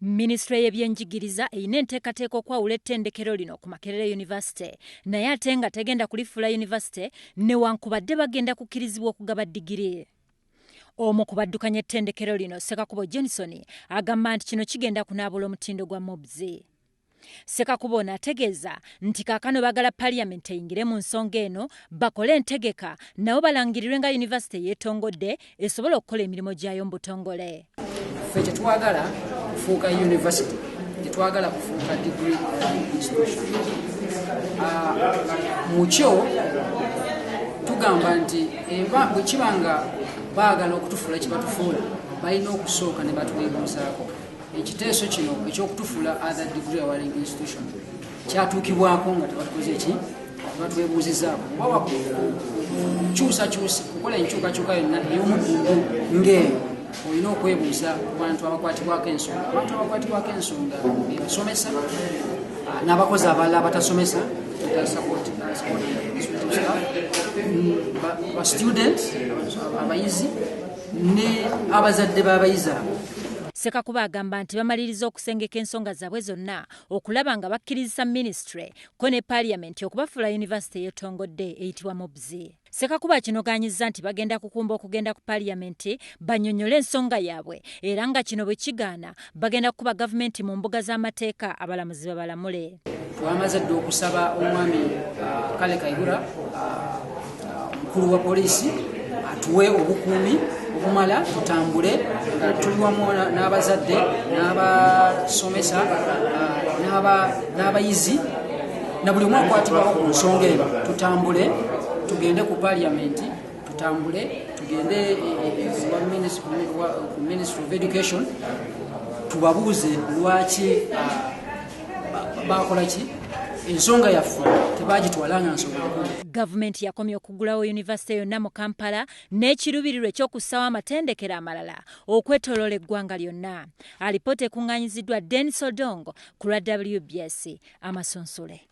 Ministry y'ebyenjigiriza eyina enteekateeka okwawula ettendekero lino ku Makerere University naye ate nga tegenda kulifuula university newankubadde bagenda kukkirizibwa okugaba digiri. Omu ku baddukanya ettendekero lino Sekakubo Johnson agamba nti kino kigenda kunaabula omutindo gwa mobs. Sekakubo ono ategeeza nti kaakano baagala Parliament eyingire mu nsonga eno bakole entegeka nabo balangirirwe nga university yeetongodde esobola okukola emirimu gyayo mu butongole. Ffe tetwagala kufuuka university, tetwagala kufuuka degree institution. Mukyo tugamba nti bwe kibanga baagala okutufuula kye batufuula balina okusooka ne batuweebuuzaako. Ekiteeso kino ekyokutufuula other degree awarding institution kyatuukibwako nga tebatukoze eki tebatuweebuuzizaako oba kukyusakyusa kukola enkyukakyuka yonna ey'omugundu ng'eyo olina okwebuuza ku bantu abakwatibwako ensonga. Abantu abakwatibwako ensonga basomesa n'abakozi abalala abatasomesa ba students abayizi ne abazadde b'abayizi abo. Sekakubo agamba nti bamaliriza okusengeka ensonga zaabwe zonna okulaba nga bakkirizisa ministry ko ne Parliament okubafuula university yeetongodde eyitibwa mobs. Sekakubo akinogaanyizza nti bagenda kukumba okugenda ku Parliament bannyonnyole ensonga yaabwe era nga kino bwe kigaana bagenda kukuba gavumenti mu mbuga z'amateeka abalamuzi babalamule. Twamaze dda okusaba omwami Kale Kaihura omukulu wa poliisi atuwe obukuumi obumala tutambule nga tuli wamu n'abazadde n'abasomesa n'abayizi na buli omu akwatibwako ku nsonga eyo tutambule tugende ku Parliament tutambule tugende ku Ministry of Education tubabuuze lwaki bakola ki ensonga yaffe tebagitwalanga nsonga nkulu. Gavumenti yakomye okuggulawo university yonna mu Kampala n'ekiruubirirwa eky'okussawo amatendekero amalala okwetooloola eggwanga lyonna. Alipoota ekuŋŋaanyiziddwa Dennis Odongo ku lwa WBS Amasonsole.